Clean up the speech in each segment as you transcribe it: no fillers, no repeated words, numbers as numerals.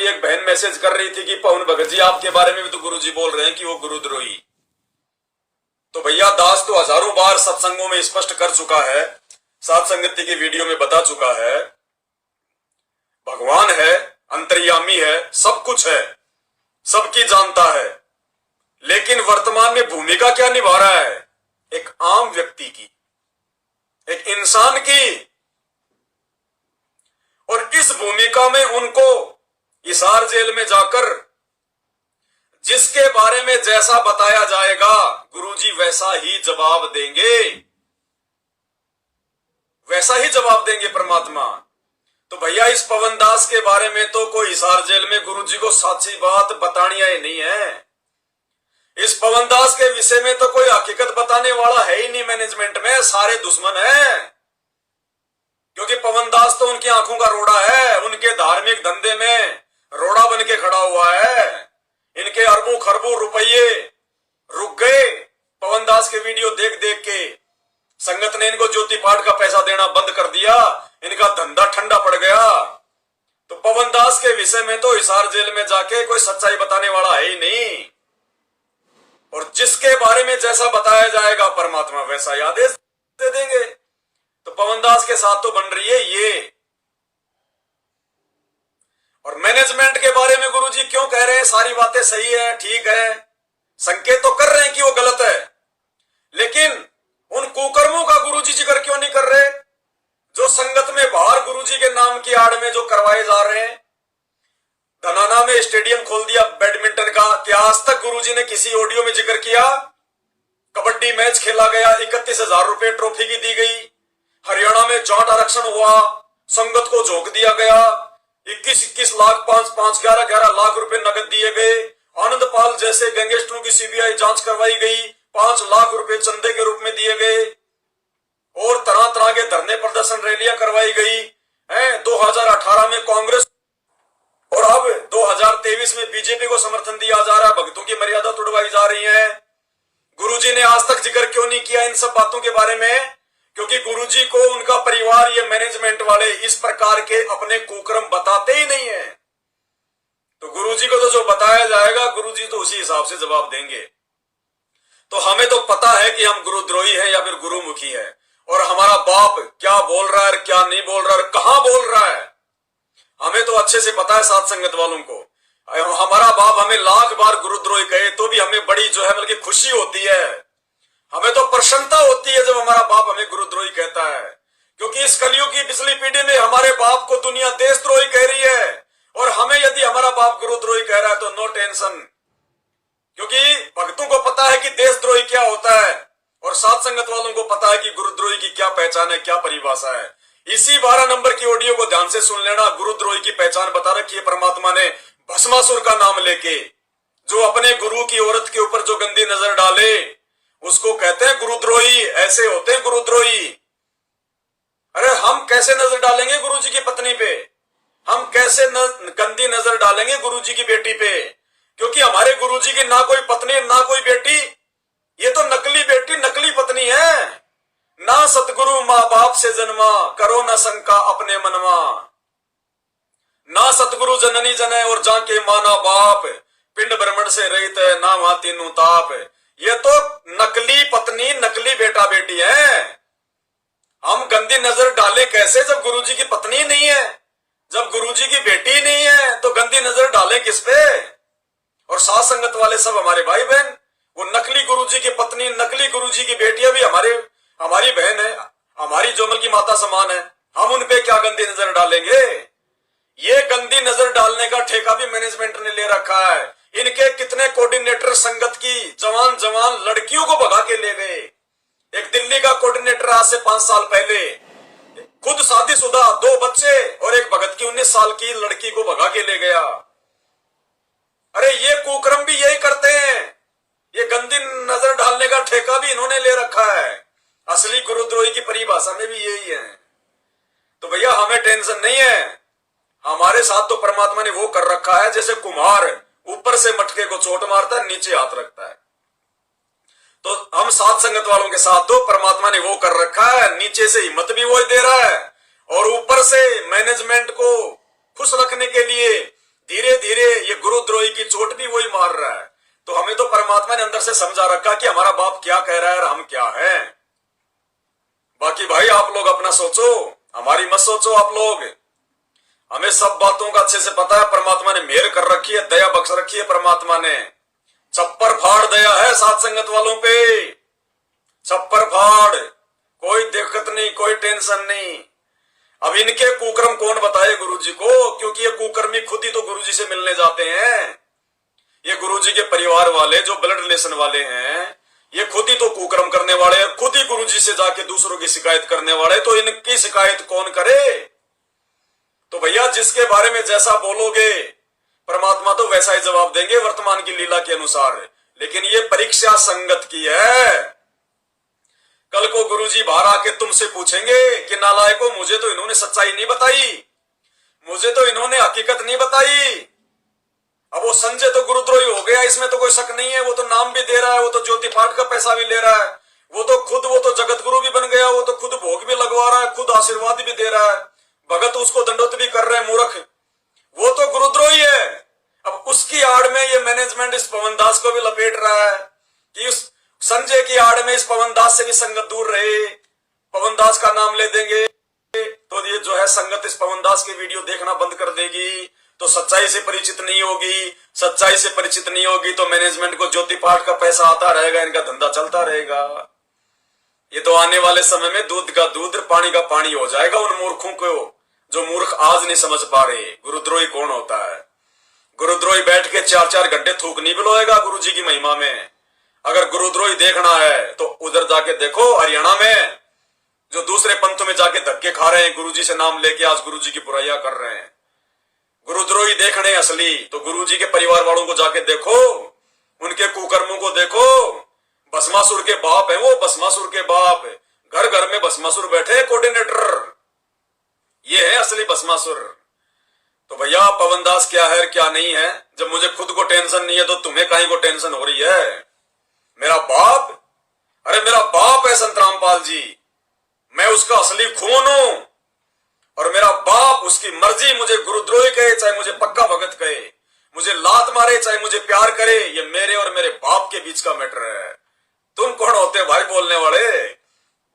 एक बहन मैसेज कर रही थी कि पवन भगत जी आपके बारे में भी तो गुरुजी बोल रहे हैं कि वो गुरुद्रोही। तो भैया दास तो हजारों बार सत्संगों में स्पष्ट कर चुका है, सात संगति की वीडियो में बता चुका है, भगवान है, अंतर्यामी है, सब कुछ है, सबकी जानता है, लेकिन वर्तमान में भूमिका क्या निभा रहा है? एक आम व्यक्ति की, एक इंसान की। और इस भूमिका में उनको हिसार जेल में जाकर जिसके बारे में जैसा बताया जाएगा गुरुजी वैसा ही जवाब देंगे, वैसा ही जवाब देंगे परमात्मा। तो भैया इस पवन दास के बारे में तो कोई हिसार जेल में गुरुजी को सच्ची बात बतानी ही नहीं है। इस पवन दास के विषय में तो कोई हकीकत बताने वाला है ही नहीं मैनेजमेंट में, सारे दुश्मन हैं। क्योंकि पवन दास तो उनकी आंखों का रोड़ा है, उनके धार्मिक धंधे में रोड़ा बन के खड़ा हुआ है। इनके अरबों खरबों रुपये रुक गए पवन दास के वीडियो देख देख के। संगत ने इनको ज्योति पाठ का पैसा देना बंद कर दिया, इनका धंधा ठंडा पड़ गया। तो पवन दास के विषय में तो हिसार जेल में जाके कोई सच्चाई बताने वाला है ही नहीं। और जिसके बारे में जैसा बताया जाएगा परमात्मा वैसा ही आदेश दे देंगे। तो पवन दास के साथ तो बन रही है ये। और मैनेजमेंट के बारे में गुरुजी क्यों कह रहे हैं सारी बातें सही है, ठीक है, संकेत तो कर रहे हैं कि वो गलत है, लेकिन उन कुकर्मों का गुरुजी जिक्र क्यों नहीं कर रहे जो संगत में बाहर गुरुजी के नाम की आड़ में जो करवाए जा रहे हैं? धनाना में स्टेडियम खोल दिया बैडमिंटन का, क्या आज तक गुरुजी ने किसी ऑडियो में जिक्र किया? कबड्डी मैच खेला गया, 31,000 रुपए ट्रॉफी की दी गई। हरियाणा में जाट आरक्षण हुआ, संगत को झोंक दिया गया, 21 लाख 5 11 लाख रुपए नगद दिए गए। आनंद पाल जैसे गैंगस्टरों की सीबीआई जांच करवाई गई, 5 लाख रुपए चंदे के रूप में दिए गए। और तरह तरह के धरने प्रदर्शन रैलियां करवाई गई हैं। 2018 में कांग्रेस और अब 2023 में बीजेपी को समर्थन दिया जा रहा है, भक्तों की मर्यादा तोड़वाई जा रही है। गुरुजी ने आज तक जिक्र क्यों नहीं किया इन सब बातों के बारे में? क्योंकि गुरुजी को उनका परिवार, ये मैनेजमेंट वाले इस प्रकार के अपने कुकर्म बताते ही नहीं है। तो गुरुजी को तो जो बताया जाएगा गुरुजी तो उसी हिसाब से जवाब देंगे। तो हमें तो पता है कि हम गुरुद्रोही हैं या फिर गुरुमुखी है, और हमारा बाप क्या बोल रहा है, क्या नहीं बोल रहा है, कहां बोल रहा है, हमें तो अच्छे से पता है। साथ संगत वालों को हमारा बाप हमें लाख बार गुरुद्रोही कहे तो भी हमें बड़ी जो है बल्कि खुशी होती है, हमें तो प्रसन्नता होती है जब हमारा बाप हमें गुरुद्रोही कहता है। क्योंकि इस कलयुग की पिछली पीढ़ी में हमारे बाप को दुनिया देशद्रोही कह रही है, और हमें यदि हमारा बाप गुरुद्रोही कह रहा है तो नो टेंशन। क्योंकि भक्तों को पता है कि देशद्रोही क्या होता है, और साथ संगत वालों को पता है कि गुरुद्रोही की क्या पहचान है, क्या परिभाषा है। इसी 12 नंबर की ऑडियो को ध्यान से सुन लेना। गुरुद्रोही की पहचान बता रखी है परमात्मा ने भस्मासुर का नाम लेके। जो अपने गुरु की औरत के ऊपर जो गंदी नजर डाले उसको कहते हैं गुरुद्रोही। ऐसे होते हैं गुरुद्रोही। अरे हम कैसे नजर डालेंगे गुरुजी की पत्नी पे? हम कैसे गंदी नजर डालेंगे गुरुजी की बेटी पे? क्योंकि हमारे गुरुजी की ना कोई पत्नी ना कोई बेटी, ये तो नकली बेटी नकली पत्नी है। ना सतगुरु माँ बाप से जन्मा, करो न शंका अपने मनवा। ना सतगुरु जननी जने और जाके माना बाप, पिंड ब्रह्मण से रहित है ना वहां तीनों ताप। ये तो नकली पत्नी नकली बेटा बेटी है। हम गंदी नजर डाले कैसे जब गुरुजी की पत्नी नहीं है, जब गुरुजी की बेटी नहीं है, तो गंदी नजर डाले किस पे? और साथ संगत वाले सब हमारे भाई बहन, वो नकली गुरुजी की पत्नी नकली गुरुजी की बेटियां भी हमारी बहन है, हमारी जोमल की माता समान है। हम उनपे क्या गंदी नजर डालेंगे? ये गंदी नजर डालने का ठेका भी मैनेजमेंट ने ले रखा है। इनके कितने कोऑर्डिनेटर संगत की जवान लड़कियों को भगा के ले गए। एक दिल्ली का कोऑर्डिनेटर आज से 5 साल पहले खुद शादीशुदा 2 बच्चे और एक भगत की 19 साल की लड़की को भगा के ले गया। अरे ये कुकर्म भी यही करते हैं। ये गंदी नजर डालने का ठेका भी इन्होंने ले रखा है। असली गुरुद्रोही की परिभाषा में भी यही है। तो भैया हमें टेंशन नहीं है। हमारे साथ तो परमात्मा ने वो कर रखा है जैसे कुम्हार ऊपर से मटके को चोट मारता है, नीचे हाथ रखता है। तो हम साथ संगत वालों के साथ तो परमात्मा ने वो कर रखा है, नीचे से हिम्मत भी वो दे रहा है और ऊपर से मैनेजमेंट को खुश रखने के लिए धीरे की चोट भी वही मार रहा है। तो हमें तो परमात्मा ने अंदर से समझा रखा कि हमारा बाप क्या कह रहा है और हम क्या हैं। बाकी भाई आप लोग अपना सोचो, हमारी मत सोचो आप लोग। हमें सब बातों का अच्छे से पता है, परमात्मा ने मेहर कर रखी है, दया बख्श रखी है परमात्मा ने। छप्पर फाड़ दया है साथ संगत वालों पे, छप्पर फाड़, कोई दिक्कत नहीं, कोई टेंशन नहीं। अब इनके कुकर्म कौन बताए गुरुजी को, क्योंकि ये कुकर्मी खुद ही तो गुरुजी से मिलने जाते हैं। ये गुरुजी के परिवार वाले जो ब्लड रिलेशन वाले हैं, ये खुद ही तो कुकर्म करने वाले हैं, खुद ही गुरुजी से जाके दूसरों की शिकायत करने वाले। तो इनकी शिकायत कौन करे। तो भैया जिसके बारे में जैसा बोलोगे परमात्मा तो वैसा ही जवाब देंगे वर्तमान की लीला के अनुसार। लेकिन ये परीक्षा संगत की है। कल को गुरुजी बाहर आके तुमसे पूछेंगे कि नालायकों, मुझे तो इन्होंने सच्चाई नहीं बताई, मुझे तो इन्होंने हकीकत नहीं बताई। अब वो संजय तो गुरुद्रोही हो गया, इसमें तो कोई शक नहीं है। वो तो नाम भी दे रहा है, वो तो ज्योति पाठ का पैसा भी ले रहा है, वो तो जगत गुरु भी बन गया, वो तो खुद भोग भी लगवा रहा है, खुद आशीर्वाद भी दे रहा है, भगत उसको दंडोत भी कर रहे हैं मूर्ख। वो तो गुरुद्रोही है। अब उसकी आड़ में ये मैनेजमेंट इस पवन दास को भी लपेट रहा है कि उस संजय की आड़ में इस पवन दास से भी संगत दूर रहे, पवन दास का नाम ले देंगे तो ये जो है संगत इस पवन दास की वीडियो देखना बंद कर देगी, तो सच्चाई से परिचित नहीं होगी। सच्चाई से परिचित नहीं होगी तो मैनेजमेंट को ज्योति पाठ का पैसा आता रहेगा, इनका धंधा चलता रहेगा। ये तो आने वाले समय में दूध का दूध, पानी का पानी हो जाएगा उन मूर्खों को, जो मूर्ख आज नहीं समझ पा रहे गुरुद्रोही कौन होता है। गुरुद्रोही बैठ के 4-4 घंटे थूक नहीं बिलोएगा गुरुजी की महिमा में। अगर गुरुद्रोही देखना है तो उधर जाके देखो, हरियाणा में जो दूसरे पंथ में जाके धक्के खा रहे हैं गुरुजी से नाम लेके, आज गुरुजी की बुराइयां कर रहे हैं। गुरुद्रोही देखने असली तो गुरुजी के परिवार वालों को जाके देखो, उनके कुकर्मों को देखो। भस्मासुर के बाप है वो, भस्मासुर के बाप। घर घर में भस्मासुर बैठे कोऑर्डिनेटर, ये है असली भस्मासुर। तो भैया पवन दास क्या है क्या नहीं है, जब मुझे खुद को टेंशन नहीं है तो तुम्हें काहे को टेंशन हो रही है। मेरा बाप, अरे मेरा बाप है संत रामपाल जी, मैं उसका असली खून हूं। और मेरा बाप, उसकी मर्जी मुझे गुरुद्रोही कहे चाहे मुझे पक्का भगत कहे, मुझे लात मारे चाहे मुझे प्यार करे, ये मेरे और मेरे बाप के बीच का मैटर है। तुम कौन होते भाई बोलने वाले।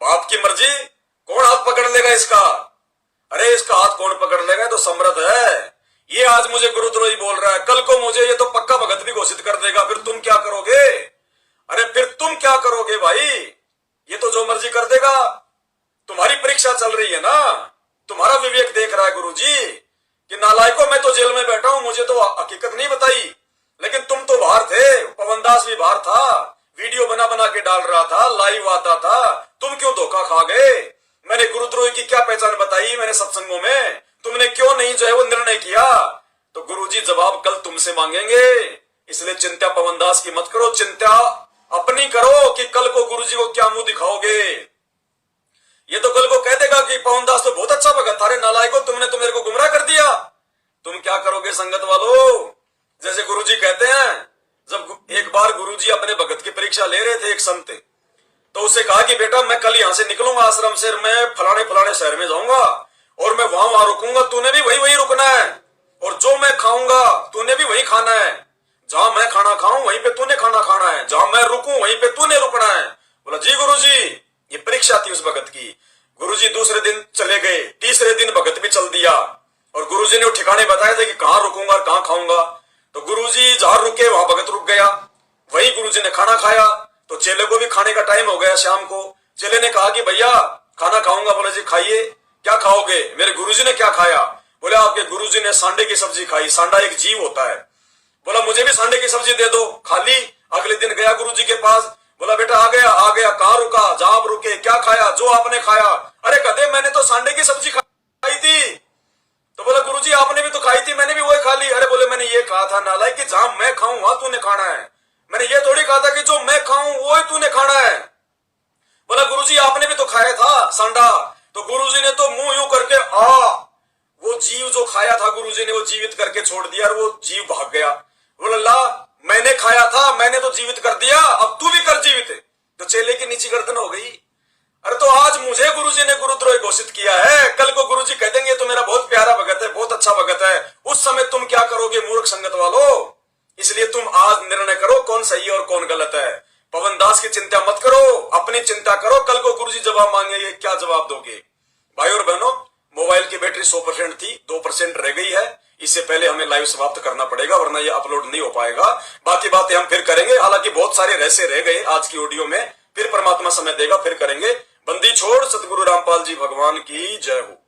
बाप की मर्जी, कौन हाथ पकड़ लेगा इसका। अरे इसका हाथ कौन पकड़ लेगा, तो समर्थ है। ये आज मुझे गुरुद्रोही बोल रहा है, कल को मुझे ये तो पक्का भगत भी घोषित कर देगा। फिर तुम क्या करोगे। अरे फिर तुम क्या करोगे भाई। ये तो जो मर्जी कर देगा। तुम्हारी परीक्षा चल रही है ना, तुम्हारा विवेक देख रहा है गुरुजी कि नालायकों, मैं तो जेल में बैठा हूं, मुझे तो हकीकत नहीं बताई। लेकिन तुम तो बाहर थे, पवन दास भी बाहर था, वीडियो बना बना के डाल रहा था, लाइव आता था। तुम क्यों धोखा खा गए। मैंने गुरुद्रोही की क्या पहचान बताई मैंने सत्संगों में, तुमने क्यों नहीं जो है वो निर्णय किया। तो गुरुजी जवाब कल तुमसे मांगेंगे। इसलिए चिंता पवन दास की मत करो, चिंता अपनी करो कि कल को गुरुजी को क्या मुंह दिखाओगे। ये तो कल को कह देगा कि पवन दास तो बहुत अच्छा भगत था, रे नालायकों, तुमने तो मेरे को गुमराह कर दिया। तुम क्या करोगे संगत वालों। जैसे गुरुजी कहते हैं, जब एक बार गुरुजी अपने भगत की परीक्षा ले रहे थे एक संत, तो उसे कहा कि बेटा मैं कल यहां से निकलूंगा आश्रम से, मैं फलाने फलाने शहर में जाऊंगा और मैं वहां रुकूंगा, तूने भी वही रुकना है। और जो मैं खाऊंगा तूने भी वही खाना है। जहां मैं खाना खाऊं वहीं पे तूने खाना खाना है, जहां मैं रुकूं वहीं पे तूने रुकना है। बोला जी गुरुजी। ये परीक्षा थी उस भगत की। गुरुजी दूसरे दिन चले गए, तीसरे दिन भगत भी चल दिया और गुरुजी ने वो ठिकाने बताए थे कि कहां रुकूंगा और कहां खाऊंगा। तो गुरुजी जहां रुके वहां भगत रुक गया, वही गुरुजी ने खाना खाया। तो चेले को भी खाने का टाइम हो गया शाम को। चेले ने कहा कि भैया खाना खाऊंगा। बोले जी खाइए। क्या खाओगे। मेरे गुरुजी ने क्या खाया। बोले आपके गुरुजी ने सांडे की सब्जी खाई। सांडा एक जीव होता है। बोला मुझे भी सांडे की सब्जी दे दो। खा ली। अगले दिन गया गुरुजी के पास, बोला बेटा आ गया। कहां रुका। जहां आप रुके। क्या खाया। जो आपने खाया। अरे कदे मैंने तो सांडे की सब्जी खाई थी। तो बोला गुरुजी आपने भी तो खाई थी, मैंने भी वही खा ली। अरे बोले मैंने ये कहा था नालायक कि जहां मैं खाऊं वहां तूने खाना है। मैंने ये थोड़ी कहा था कि जो मैं खाऊं वो ही तूने खाना है। बोला गुरुजी आपने भी तो खाया था सांडा। तो गुरुजी ने तो मुंह यूं करके वो जीव जो खाया था गुरुजी ने वो जीवित करके छोड़ दिया और वो जीव भाग गया। बोला ला मैंने खाया था, मैंने तो जीवित कर दिया, अब तू भी कर जीवित। तो चेले की नीची गर्दन हो गई। अरे तो आज मुझे गुरुजी ने गुरुद्रोही घोषित किया है, कल को गुरुजी कह देंगे तो मेरा बहुत प्यारा भगत है, बहुत अच्छा भगत है। उस समय तुम क्या करोगे मूर्ख संगत वालों। इसलिए तुम आज निर्णय करो कौन सही है और कौन गलत है। पवन दास की चिंता मत करो, अपनी चिंता करो। कल को गुरुजी जवाब मांगेंगे, क्या जवाब दोगे? भाई और बहनों, मोबाइल की बैटरी 100% थी, 2% रह गई है। इससे पहले हमें लाइव समाप्त करना पड़ेगा, वरना ये अपलोड नहीं हो पाएगा। बाकी बातें हम फिर करेंगे, हालांकि बहुत सारे रहस्य रह गए आज की ऑडियो में। फिर परमात्मा समय देगा, फिर करेंगे। बंदी छोड़ सतगुरु रामपाल जी भगवान की जय हो।